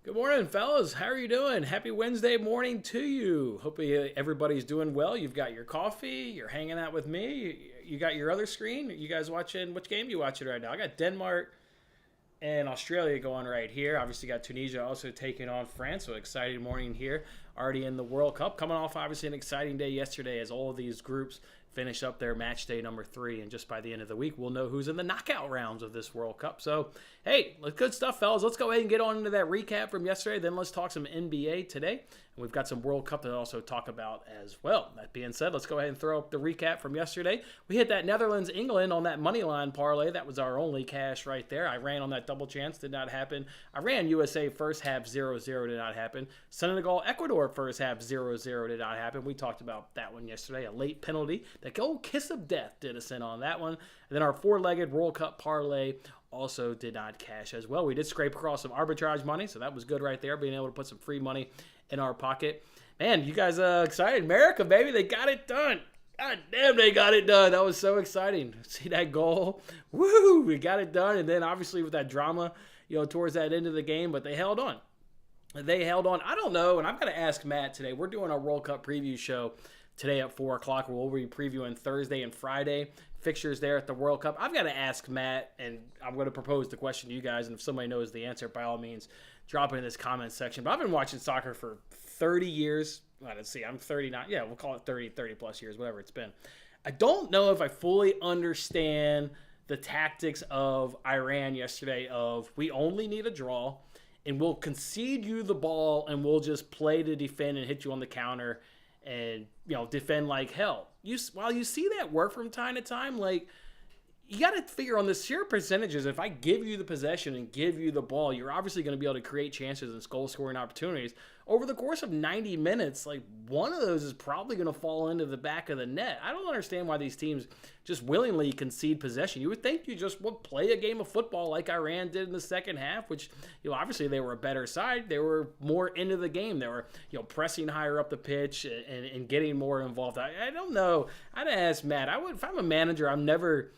Good morning, fellas. How are you doing? Happy Wednesday morning to you. Hopefully everybody's doing well. You've got your coffee. You're hanging out with me. You got your other screen. You guys watching? Which game you watching right now? I got Denmark and Australia going right here. Obviously got Tunisia also taking on France. So exciting morning here. Already in the World Cup. Coming off obviously an exciting day yesterday as all of these groups finish up their match day number 3, and just by the end of the week we'll know who's in the knockout rounds of this World Cup. So hey, good stuff, fellas. Let's go ahead and get on into that recap from yesterday. Then let's talk some NBA today, and we've got some World Cup to also talk about as well. That being said, let's go ahead and throw up the recap from yesterday. We hit that Netherlands-England on that money line parlay. That was our only cash right there. I ran on that double chance, did not happen. I ran USA first half 0-0, did not happen. Senegal Ecuador first half 0-0, did not happen. We talked about that one yesterday. A late penalty. That old kiss of death did us in on that one. And then our four-legged World Cup parlay also did not cash as well. We did scrape across some arbitrage money, so that was good right there, being able to put some free money in our pocket. Man, you guys excited? America, baby, they got it done. God damn, they got it done. That was so exciting. See that goal? Woo! We got it done. And then obviously with that drama, towards that end of the game, but they held on. I don't know, and I'm going to ask Matt today. We're doing our World Cup preview show today at 4 o'clock. We'll be previewing Thursday and Friday fixtures there at the World Cup. I've got to ask Matt, and I'm going to propose the question to you guys, and if somebody knows the answer, by all means, drop it in this comment section. But I've been watching soccer for 30 years. Let's see, I'm 39. Yeah, we'll call it 30 plus years, whatever it's been. I don't know if I fully understand the tactics of Iran yesterday of we only need a draw, and we'll concede you the ball, and we'll just play to defend and hit you on the counter and defend like hell. While you see that work from time to time, like, you got to figure on the sheer percentages. If I give you the possession and give you the ball, you're obviously going to be able to create chances and goal scoring opportunities. Over the course of 90 minutes, like, one of those is probably going to fall into the back of the net. I don't understand why these teams just willingly concede possession. You would think you just would play a game of football like Iran did in the second half, which, obviously they were a better side. They were more into the game. They were, pressing higher up the pitch and getting more involved. I don't know. I'd ask Matt. If I'm a manager, I'm never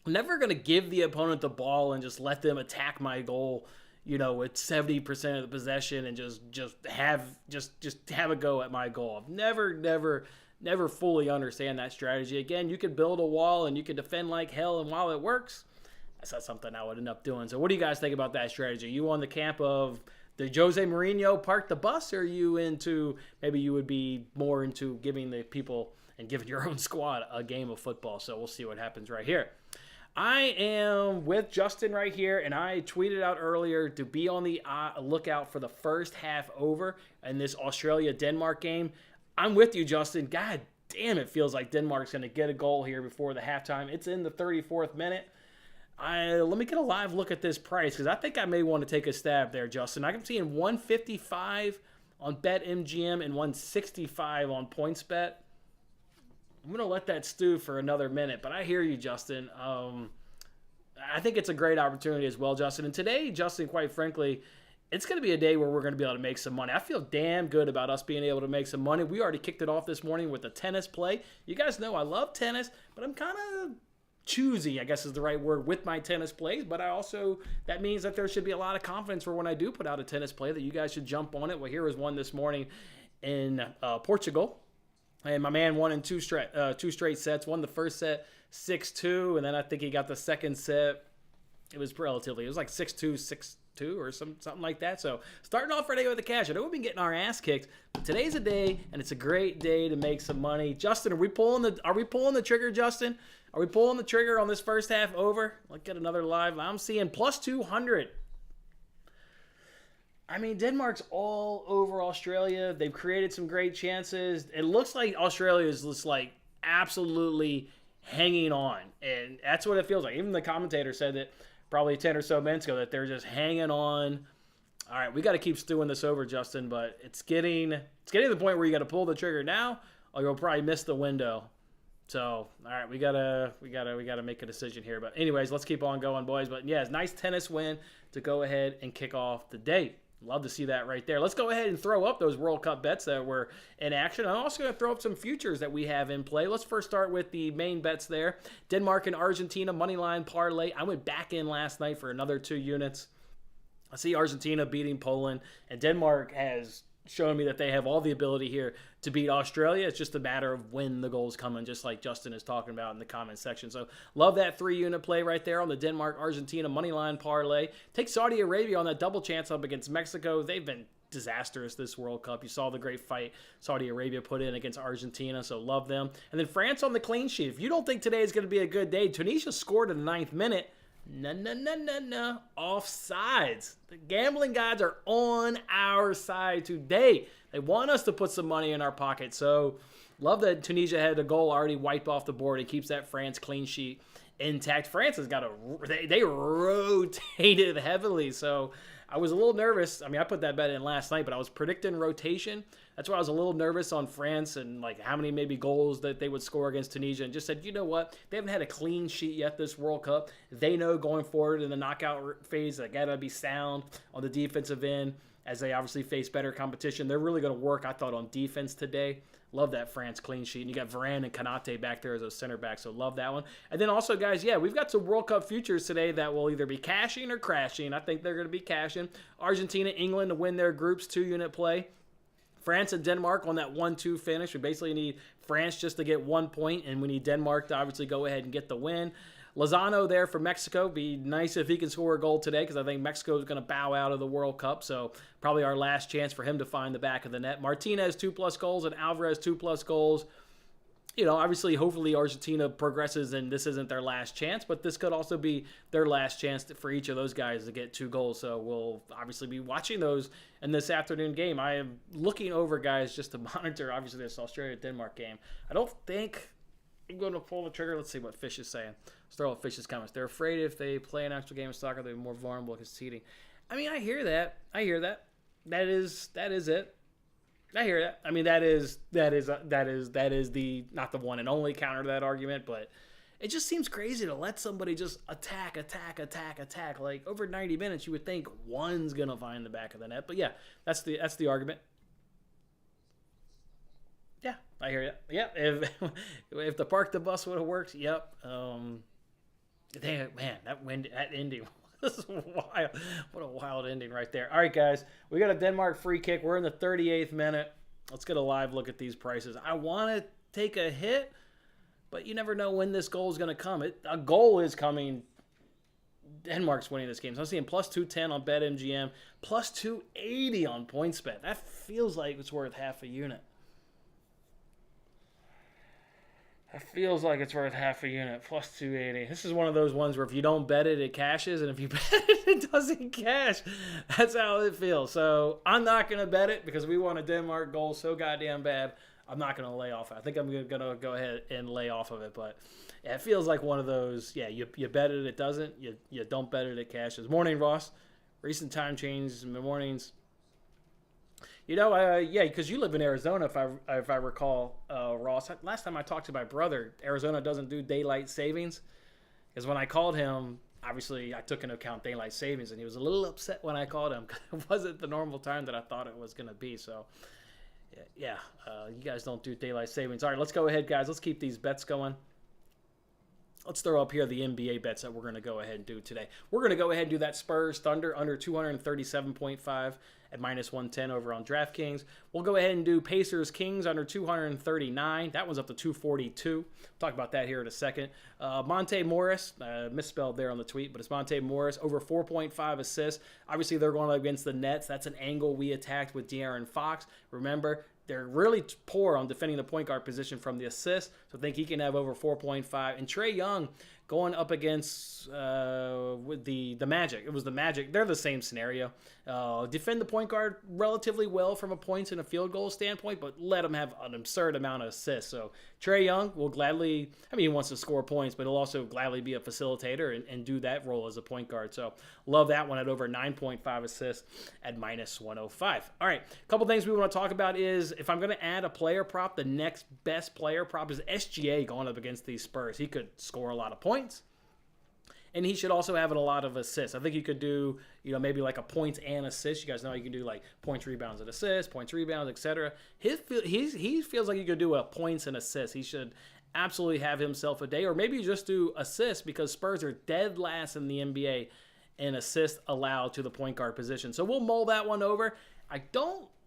going to give the opponent the ball and just let them attack my goal, with 70% of the possession and just have a go at my goal. I've never fully understand that strategy. Again, you could build a wall and you can defend like hell, and while it works, that's not something I would end up doing. So what do you guys think about that strategy? You on the camp of the Jose Mourinho park the bus, or are you into, maybe you would be more into giving the people and giving your own squad a game of football? So we'll see what happens right here. I am with Justin right here, and I tweeted out earlier to be on the lookout for the first half over in this Australia-Denmark game. I'm with you, Justin. God damn, it feels like Denmark's going to get a goal here before the halftime. It's in the 34th minute. Let me get a live look at this price, because I think I may want to take a stab there, Justin. I'm seeing 155 on BetMGM and 165 on PointsBet. I'm going to let that stew for another minute, but I hear you, Justin. I think it's a great opportunity as well, Justin. And today, Justin, quite frankly, it's going to be a day where we're going to be able to make some money. I feel damn good about us being able to make some money. We already kicked it off this morning with the tennis play. You guys know I love tennis, but I'm kind of choosy, I guess is the right word, with my tennis plays. But that means that there should be a lot of confidence for when I do put out a tennis play that you guys should jump on it. Well, here was one this morning in Portugal. And my man won in two straight sets. Won the first set 6-2, and then I think he got the second set. It was like 6-2, 6-2 or something like that. So starting off right away with the cash. I know we've been getting our ass kicked, but today's a day, and it's a great day to make some money. Justin, are we pulling the trigger, Justin? Are we pulling the trigger on this first half over? Let's get another live. I'm seeing plus 200. I mean, Denmark's all over Australia. They've created some great chances. It looks like Australia is just like absolutely hanging on. And that's what it feels like. Even the commentator said that probably 10 or so minutes ago that they're just hanging on. All right, we got to keep stewing this over, Justin, but it's getting to the point where you got to pull the trigger now or you'll probably miss the window. So, all right, we gotta make a decision here. But anyways, let's keep on going, boys. But yeah, it's a nice tennis win to go ahead and kick off the day. Love to see that right there. Let's go ahead and throw up those World Cup bets that were in action. I'm also going to throw up some futures that we have in play. Let's first start with the main bets there. Denmark and Argentina, moneyline parlay. I went back in last night for another 2 units. I see Argentina beating Poland, and Denmark has shown me that they have all the ability here to beat Australia. It's just a matter of when the goals come in, just like Justin is talking about in the comment section. So love that 3-unit play right there on the Denmark-Argentina moneyline parlay. Take Saudi Arabia on that double chance up against Mexico. They've been disastrous this World Cup. You saw the great fight Saudi Arabia put in against Argentina, so love them. And then France on the clean sheet. If you don't think today is going to be a good day, Tunisia scored in the 9th minute. No. Offsides. The gambling gods are on our side today. They want us to put some money in our pocket. So love that Tunisia had a goal already wiped off the board. It keeps that France clean sheet intact. France has got they rotated heavily. So I was a little nervous. I mean, I put that bet in last night, but I was predicting rotation. That's why I was a little nervous on France and like how many maybe goals that they would score against Tunisia, and just said, you know what? They haven't had a clean sheet yet this World Cup. They know going forward in the knockout phase, they got to be sound on the defensive end as they obviously face better competition. They're really going to work, I thought, on defense today. Love that France clean sheet. And you got Varane and Konate back there as a center back, so love that one. And then also, guys, yeah, we've got some World Cup futures today that will either be cashing or crashing. I think they're going to be cashing. Argentina, England to win their groups, 2-unit play. France and Denmark on that 1-2 finish. We basically need France just to get 1 point, and we need Denmark to obviously go ahead and get the win. Lozano there for Mexico. Be nice if he can score a goal today, because I think Mexico is going to bow out of the World Cup, so probably our last chance for him to find the back of the net. Martinez 2+ goals and Alvarez 2+ goals. You know, obviously, hopefully Argentina progresses and this isn't their last chance, but this could also be their last chance for each of those guys to get 2 goals. So we'll obviously be watching those in this afternoon game. I am looking over, guys, just to monitor, obviously, this Australia-Denmark game. I don't think I'm going to pull the trigger. Let's see what Fish is saying. Let's throw out Fish's comments. They're afraid if they play an extra game of soccer, they'll be more vulnerable against cheating. I mean, I hear that. That is it. I hear that. I mean, that is the not the one and only counter to that argument, but it just seems crazy to let somebody just attack. Like over 90 minutes, you would think one's gonna find the back of the net. But yeah, that's the argument. Yeah, I hear you. Yeah, if the park the bus would have worked, yep. Man, that ending. This is wild. What a wild ending right there. All right, guys. We got a Denmark free kick. We're in the 38th minute. Let's get a live look at these prices. I want to take a hit, but you never know when this goal is going to come. A goal is coming. Denmark's winning this game. So I'm seeing plus 210 on BetMGM, plus 280 on PointsBet. That feels like it's worth half a unit. That feels like it's worth half a unit, plus 280. This is one of those ones where if you don't bet it, it cashes, and if you bet it, it doesn't cash. That's how it feels. So I'm not going to bet it because we want a Denmark goal so goddamn bad. I'm not going to lay off it. I think I'm going to go ahead and lay off of it, but yeah, it feels like one of those, yeah, you bet it, it doesn't. You don't bet it, it cashes. Morning, Ross. Recent time changes in the mornings. You know, yeah, because you live in Arizona, if I recall, Ross. Last time I talked to my brother, Arizona doesn't do daylight savings. Because when I called him, obviously I took into account daylight savings, and he was a little upset when I called him because it wasn't the normal time that I thought it was going to be. So, yeah, you guys don't do daylight savings. All right, let's go ahead, guys. Let's keep these bets going. Let's throw up here the NBA bets that we're going to go ahead and do today. We're going to go ahead and do that Spurs Thunder under 237.5 at minus 110 over on DraftKings. We'll go ahead and do Pacers Kings under 239. That one's up to 242. We'll talk about that here in a second. Monte Morris, misspelled there on the tweet, but it's Monte Morris over 4.5 assists. Obviously, they're going up against the Nets. That's an angle we attacked with De'Aaron Fox. Remember, they're really poor on defending the point guard position from the assist, so I think he can have over 4.5. And Trae Young going up against with the Magic. It was the Magic. They're the same scenario. Defend the point guard relatively well from a points and a field goal standpoint, but let him have an absurd amount of assists. So Trae Young will gladly, he wants to score points, but he'll also gladly be a facilitator and do that role as a point guard. So love that one at over 9.5 assists at minus 105. All right, a couple things we want to talk about is if I'm going to add a player prop, the next best player prop is SGA going up against these Spurs. He could score a lot of points, and he should also have a lot of assists. I think you could do, maybe like a points and assists. You guys know you can do like points, rebounds, and assists, points, rebounds, etc. He feels like you could do a points and assists. He should absolutely have himself a day, or maybe just do assists because Spurs are dead last in the NBA and assists allowed to the point guard position. So we'll mull that one over.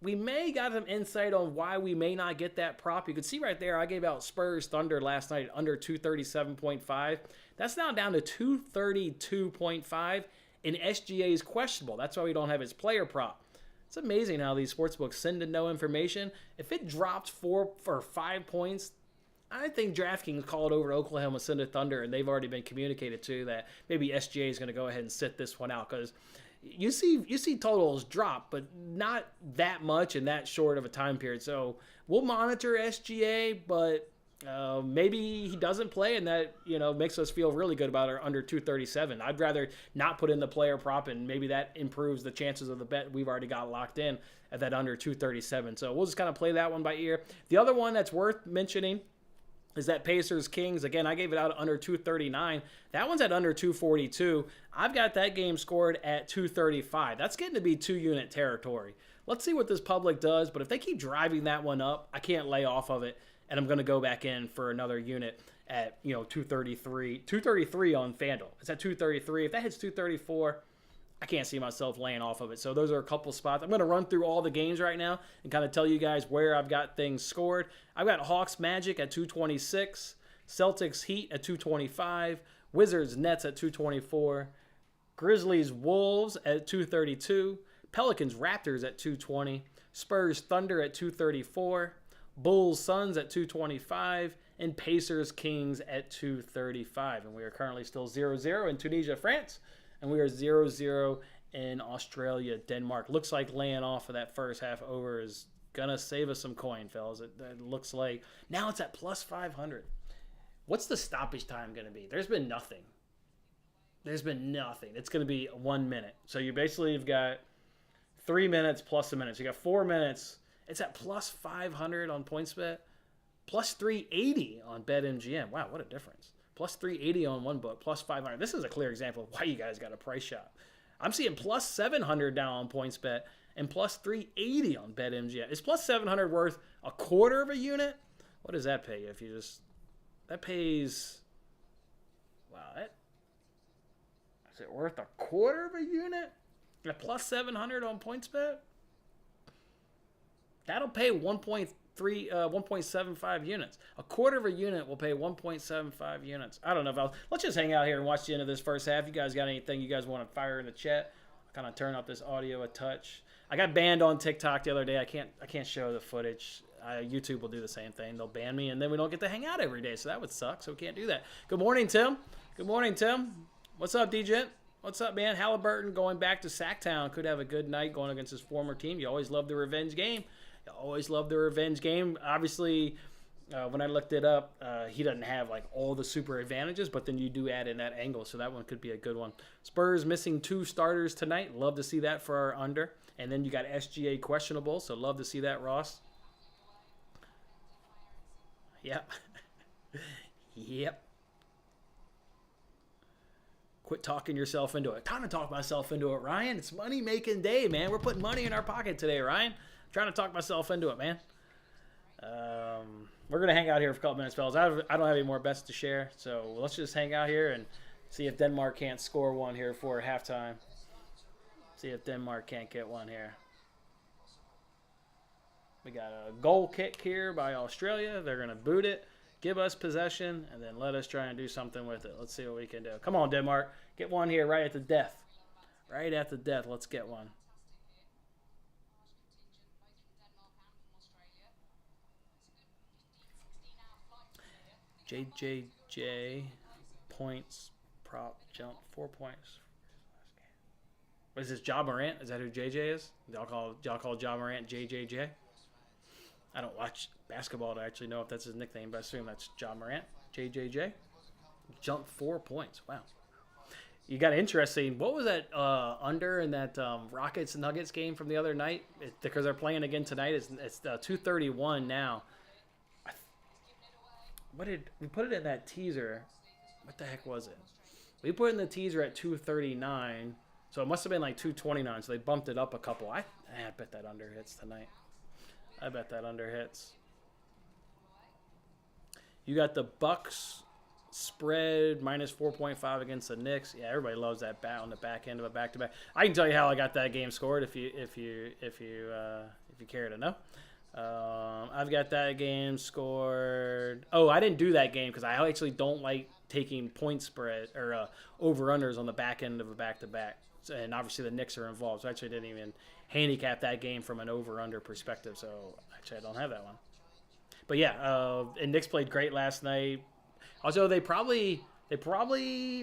We may got some insight on why we may not get that prop. You can see right there, I gave out Spurs Thunder last night under 237.5. That's now down to 232.5, and SGA is questionable. That's why we don't have his player prop. It's amazing how these sportsbooks send in no information. If it drops 4 or 5 points, I think DraftKings called over to Oklahoma City Thunder, and they've already been communicated to that maybe SGA is going to go ahead and sit this one out, because you see totals drop, but not that much in that short of a time period. So we'll monitor SGA, but maybe he doesn't play, and that makes us feel really good about our under 237. I'd rather not put in the player prop, and maybe that improves the chances of the bet we've already got locked in at that under 237. So we'll just kind of play that one by ear. The other one that's worth mentioning is that Pacers Kings. Again, I gave it out under 239. That one's at under 242. I've got that game scored at 235. That's getting to be 2-unit territory. Let's see what this public does, but if they keep driving that one up, I can't lay off of it, and I'm going to go back in for another unit at 233. 233 on FanDuel. It's at 233. If that hits 234, I can't see myself laying off of it. So those are a couple spots. I'm going to run through all the games right now and kind of tell you guys where I've got things scored. I've got Hawks Magic at 226, Celtics Heat at 225, Wizards Nets at 224, Grizzlies Wolves at 232, Pelicans Raptors at 220, Spurs Thunder at 234, Bulls Suns at 225, and Pacers Kings at 235. And we are currently still 0-0 in Tunisia, France. And we are 0-0 in Australia, Denmark. Looks like laying off of that first half over is going to save us some coin, fellas. It looks like. Now it's at plus 500. What's the stoppage time going to be? There's been nothing. It's going to be 1 minute. So you've got 3 minutes plus a minute. So you got 4 minutes. It's at plus 500 on PointsBet. Plus 380 on BetMGM. Wow, what a difference. Plus 380 on one book, plus 500. This is a clear example of why you guys got a price shop. I'm seeing plus 700 now on PointsBet and plus 380 on BetMGM. Is plus 700 worth a quarter of a unit? What does that pay you if you just... That pays... Wow, is it worth a quarter of a unit? At plus 700 on PointsBet? That'll pay 1.75 units. A quarter of a unit will pay 1.75 units. I don't know if let's just hang out here and watch the end of this first half. You guys got anything you guys want to fire in the chat? I'll kind of turn up this audio a touch. I got banned on TikTok the other day. I can't show the footage. YouTube will do the same thing. They'll ban me, and then we don't get to hang out every day. So that would suck. So we can't do that. Good morning, Tim. What's up, DJ? What's up, man? Halliburton going back to Sacktown. Could have a good night going against his former team. You always love the revenge game. Obviously, when I looked it up, he doesn't have like all the super advantages, but then you do add in that angle, so that one could be a good one. Spurs missing 2 starters tonight. Love to see that for our under. And then you got SGA questionable, so love to see that, Ross. Yep. Yep. Quit talking yourself into it. Time to talk myself into it, Ryan. It's money-making day, man. We're putting money in our pocket today, Ryan. Trying to talk myself into it, man. We're going to hang out here for a couple minutes, fellas. I don't have any more bets to share, so let's just hang out here and see if Denmark can't score one here for halftime. See if Denmark can't get one here. We got a goal kick here by Australia. They're going to boot it, give us possession, and then let us try and do something with it. Let's see what we can do. Come on, Denmark. Get one here right at the death. Right at the death. Let's get one. JJJ points prop jump 4 points. What is this, Ja Morant? Is that who JJ is? Y'all call Ja Morant JJJ? I don't watch basketball to actually know if that's his nickname, but I assume that's Ja Morant. JJJ. Jump 4 points. Wow. You got interesting. What was that under in that Rockets Nuggets game from the other night? Because they're playing again tonight. It's 231 now. What did we put it in that teaser? What the heck was it? We put it in the teaser at 239, so it must have been like 229. So they bumped it up a couple. I bet that under hits tonight. I bet that under hits. You got the Bucks spread minus 4.5 against the Knicks. Yeah, everybody loves that bat on the back end of a back-to-back. I can tell you how I got that game scored if you care to know. I've got that game scored. Oh, I didn't do that game because I actually don't like taking point spread or over-unders on the back end of a back-to-back. And obviously the Knicks are involved, so I actually didn't even handicap that game from an over-under perspective. So actually I don't have that one. But yeah, and Knicks played great last night. Also, they probably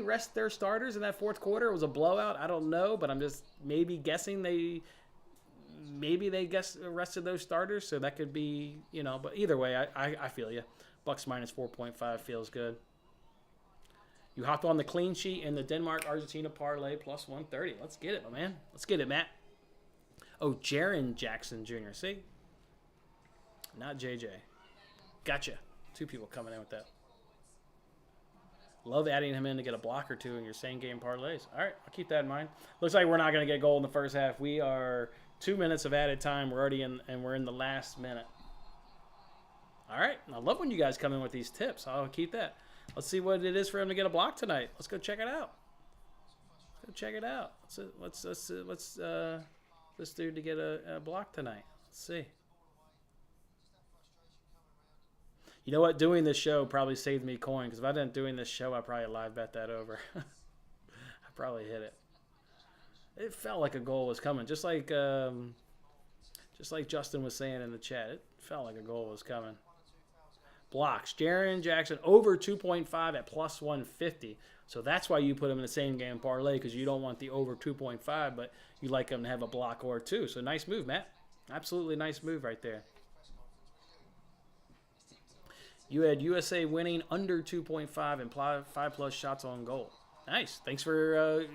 rest their starters in that fourth quarter. It was a blowout. I don't know, but I'm just maybe guessing they rested those starters, so that could be, But either way, I feel you. Bucks minus 4.5 feels good. You hopped on the clean sheet in the Denmark-Argentina parlay plus 130. Let's get it, my man. Let's get it, Matt. Oh, Jaren Jackson Jr. See? Not JJ. Gotcha. 2 people coming in with that. Love adding him in to get a block or 2 in your same-game parlays. All right, I'll keep that in mind. Looks like we're not going to get goal in the first half. We are 2 minutes of added time. We're already in, and we're in the last minute. All right. I love when you guys come in with these tips. I'll keep that. Let's see what it is for him to get a block tonight. Let's go check it out. Let's this dude to get a block tonight. Let's see. You know what? Doing this show probably saved me coin, because if I didn't doing this show, I probably live bet that over. I probably hit it. It felt like a goal was coming, just like Justin was saying in the chat. It felt like a goal was coming. Blocks. Jaren Jackson over 2.5 at plus 150. So that's why you put him in the same game parlay, because you don't want the over 2.5, but you like him to have a block or 2. So nice move, Matt. Absolutely nice move right there. You had USA winning under 2.5 and 5+ shots on goal. Nice. Thanks for,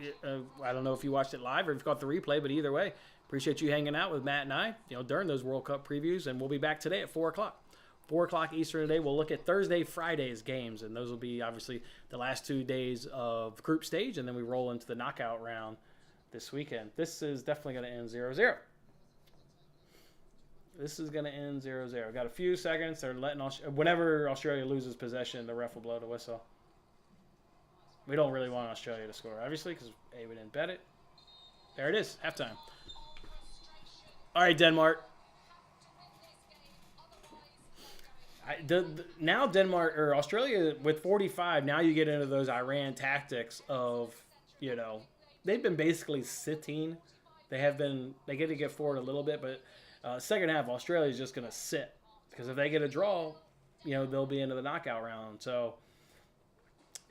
I don't know if you watched it live or if you caught the replay, but either way, appreciate you hanging out with Matt and I, during those World Cup previews, and we'll be back today at 4 o'clock. 4 o'clock Eastern today, we'll look at Thursday, Friday's games, and those will be obviously the last 2 days of group stage, and then we roll into the knockout round this weekend. This is definitely going to end 0-0. This is going to end 0-0. Got a few seconds. They're letting whenever Australia loses possession, the ref will blow the whistle. We don't really want Australia to score, obviously, because we didn't bet it. There it is, halftime. All right, Denmark. Now Denmark or Australia with 45. Now you get into those Iran tactics of, they've been basically sitting. They get to get forward a little bit, but second half Australia is just going to sit, because if they get a draw, they'll be into the knockout round. So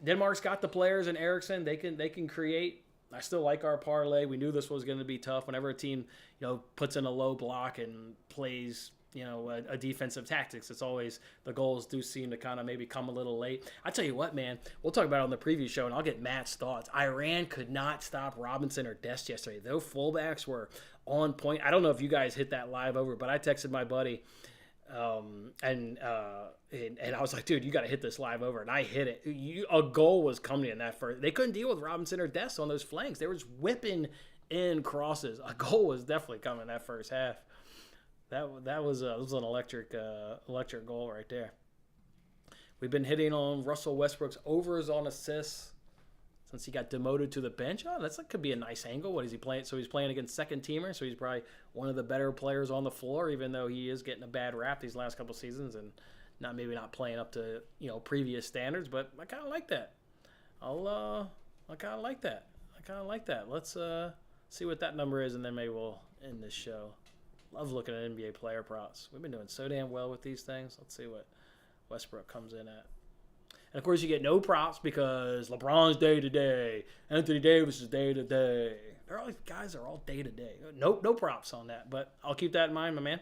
Denmark's got the players and Eriksson. They can create. I still like our parlay. We knew this was going to be tough. Whenever a team puts in a low block and plays a defensive tactics, it's always the goals do seem to kind of maybe come a little late. I tell you what, man, we'll talk about it on the preview show, and I'll get Matt's thoughts. Iran could not stop Robinson or Dest yesterday. Those fullbacks were on point. I don't know if you guys hit that live over, but I texted my buddy, and I was like, dude, you got to hit this live over, and I hit it. A goal was coming in that first. They couldn't deal with Robinson or Dest on those flanks. They were just whipping in crosses. A goal was definitely coming that first half. That was an electric goal right there. We've been hitting on Russell Westbrook's overs on assists since he got demoted to the bench. Oh, that could be a nice angle. What is he playing? So he's playing against second teamers. So he's probably one of the better players on the floor, even though he is getting a bad rap these last couple seasons and maybe not playing up to previous standards. But I kind of like that. I kind of like that. Let's see what that number is, and then maybe we'll end this show. Love looking at NBA player props. We've been doing so damn well with these things. Let's see what Westbrook comes in at. And, of course, you get no props because LeBron's day-to-day. Anthony Davis is day-to-day. Guys are all day-to-day. No props on that, but I'll keep that in mind, my man.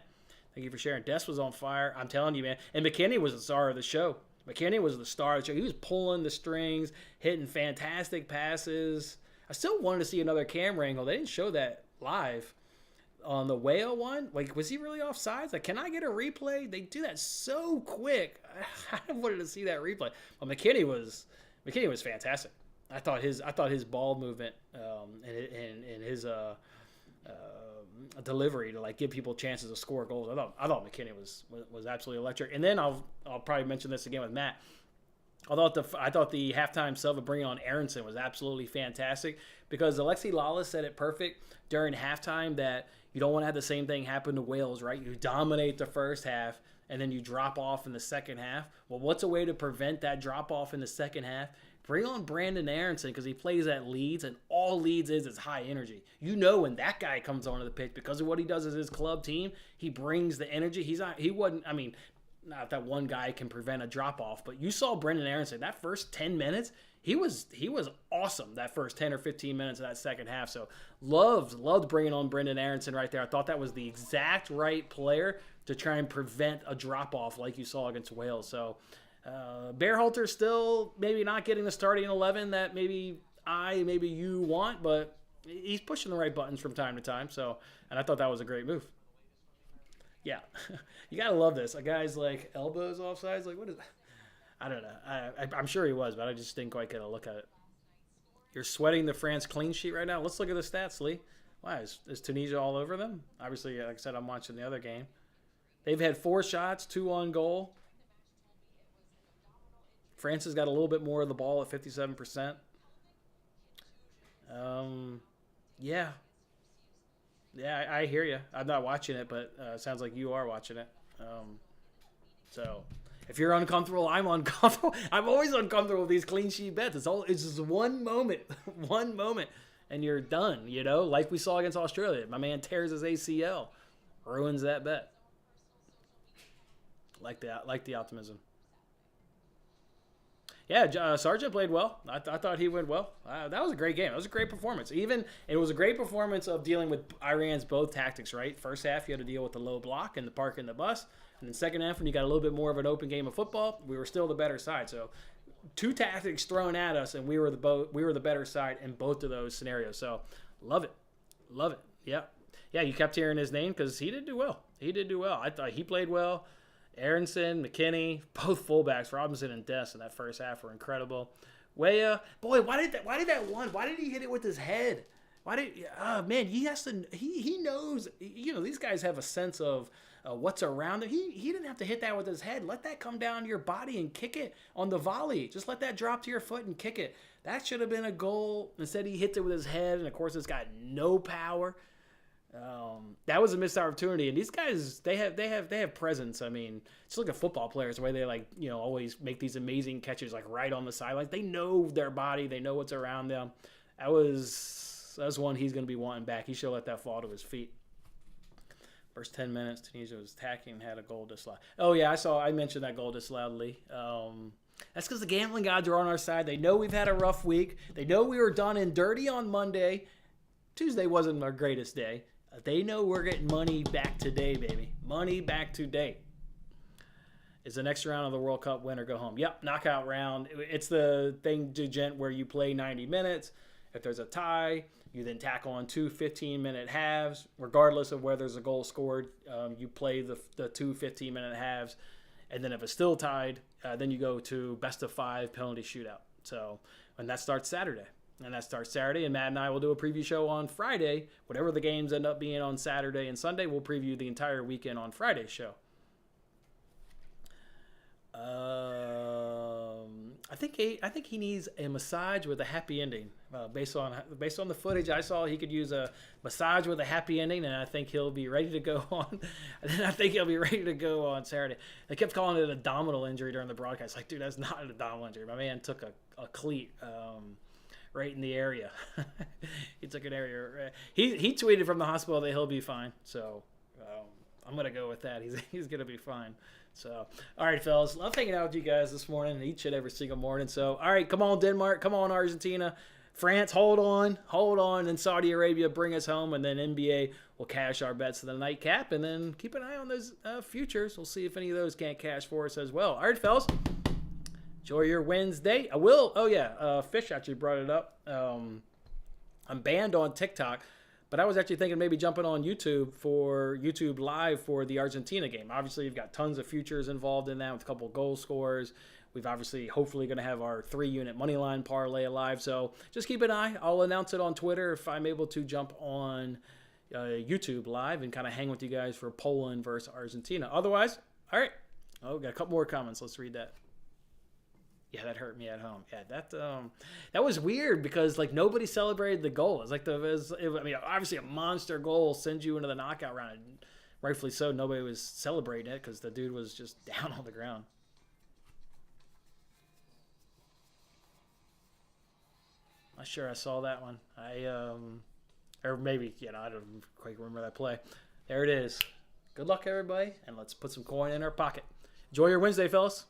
Thank you for sharing. Des was on fire. I'm telling you, man. And McKinney was the star of the show. McKinney was the star of the show. He was pulling the strings, hitting fantastic passes. I still wanted to see another camera angle. They didn't show that live. On the whale one, was he really offsides? Can I get a replay? They do that so quick. I wanted to see that replay. But McKinney was fantastic. I thought his ball movement and his delivery to give people chances to score goals. I thought McKinney was absolutely electric. And then I'll probably mention this again with Matt. I thought the halftime sub of bringing on Aronson was absolutely fantastic because Alexi Lawless said it perfect during halftime that you don't want to have the same thing happen to Wales, right? You dominate the first half and then you drop off in the second half. Well, what's a way to prevent that drop off in the second half? Bring on Brandon Aronson because he plays at Leeds, and all Leeds is high energy. You know when that guy comes onto the pitch because of what he does as his club team, he brings the energy. He wasn't. I mean, not that one guy can prevent a drop off, but you saw Brendan Aronson that first 10 minutes. He was awesome that first 10 or 15 minutes of that second half. So loved bringing on Brendan Aronson right there. I thought that was the exact right player to try and prevent a drop off like you saw against Wales. So Bearhalter still maybe not getting the starting 11 that maybe you want, but he's pushing the right buttons from time to time. So, and I thought that was a great move. Yeah, you gotta love this. A guy's like elbows offsides. Like, what is that? I don't know. I'm sure he was, but I just didn't quite get a look at it. You're sweating the France clean sheet right now. Let's look at the stats, Lee. Why is Tunisia all over them? Obviously, like I said, I'm watching the other game. They've had 4 shots, 2 on goal. France has got a little bit more of the ball at 57%. Yeah. Yeah, I hear you. I'm not watching it, but it sounds like you are watching it. So if you're uncomfortable, I'm uncomfortable. I'm always uncomfortable with these clean sheet bets. It's just one moment, and you're done. You know, like we saw against Australia. My man tears his ACL, ruins that bet. Like the optimism. Yeah, Sargent played well. I thought he went well. That was a great game. It was a great performance. It was a great performance of dealing with Iran's both tactics, right? First half, you had to deal with the low block and the park and the bus. And then second half, when you got a little bit more of an open game of football, we were still the better side. So 2 tactics thrown at us, and we were the better side in both of those scenarios. So love it. Yeah. Yeah, you kept hearing his name because he did do well. I thought he played well. Aronson, McKinney, both fullbacks, Robinson and Dest in that first half were incredible. Weah, boy, why did he hit it with his head? He knows, these guys have a sense of what's around him. He didn't have to hit that with his head. Let that come down to your body and kick it on the volley. Just let that drop to your foot and kick it. That should have been a goal. Instead, he hits it with his head, and of course, it's got no power. That was a missed opportunity, and these guys they have presence. I mean, just look at football players, the way they always make these amazing catches like right on the sidelines. They know their body, they know what's around them. That was one he's going to be wanting back. He should let that fall to his feet. First 10 minutes, Tunisia was attacking and had a goal disallowed. Oh yeah, I mentioned that goal disallowed, Lee. That's because the gambling gods are on our side. They know we've had a rough week. They know we were done and dirty on Monday. Tuesday wasn't our greatest day. They know we're getting money back today, baby. Money back today. Is the next round of the World Cup win or go home? Yep, knockout round. It's the thing, Gent, where you play 90 minutes. If there's a tie, you then tack on 2 15-minute halves. Regardless of whether there's a goal scored, you play the 2 15-minute halves. And then if it's still tied, then you go to best of 5 penalty shootout. So, and that starts Saturday. And Matt and I will do a preview show on Friday. Whatever the games end up being on Saturday and Sunday, we'll preview the entire weekend on Friday's show. I think he needs a massage with a happy ending. Based on the footage I saw, he could use a massage with a happy ending, and I think he'll be ready to go on. Saturday. They kept calling it an abdominal injury during the broadcast. Like, dude, that's not an abdominal injury. My man took a cleat. Right in the area. He took an area. He tweeted from the hospital that he'll be fine. So I'm going to go with that. He's going to be fine. So, all right, fellas. Love hanging out with you guys this morning, each and every single morning. So, all right, come on, Denmark. Come on, Argentina. France, hold on. And Saudi Arabia, bring us home. And then NBA will cash our bets to the nightcap. And then keep an eye on those futures. We'll see if any of those can't cash for us as well. All right, fellas. Enjoy your Wednesday. I will. Oh, yeah. Fish actually brought it up. I'm banned on TikTok, but I was actually thinking maybe jumping on YouTube Live for the Argentina game. Obviously, you've got tons of futures involved in that with a couple of goal scorers. We've hopefully going to have our 3-unit money line parlay live. So just keep an eye. I'll announce it on Twitter if I'm able to jump on YouTube Live and kind of hang with you guys for Poland versus Argentina. Otherwise, all right. Oh, got a couple more comments. Let's read that. Yeah, that hurt me at home. Yeah, that was weird because like nobody celebrated the goal. It's like I mean, obviously a monster goal sends you into the knockout round, and rightfully so. Nobody was celebrating it because the dude was just down on the ground. Not sure I saw that one. Or maybe I don't quite remember that play. There it is. Good luck, everybody, and let's put some coin in our pocket. Enjoy your Wednesday, fellas.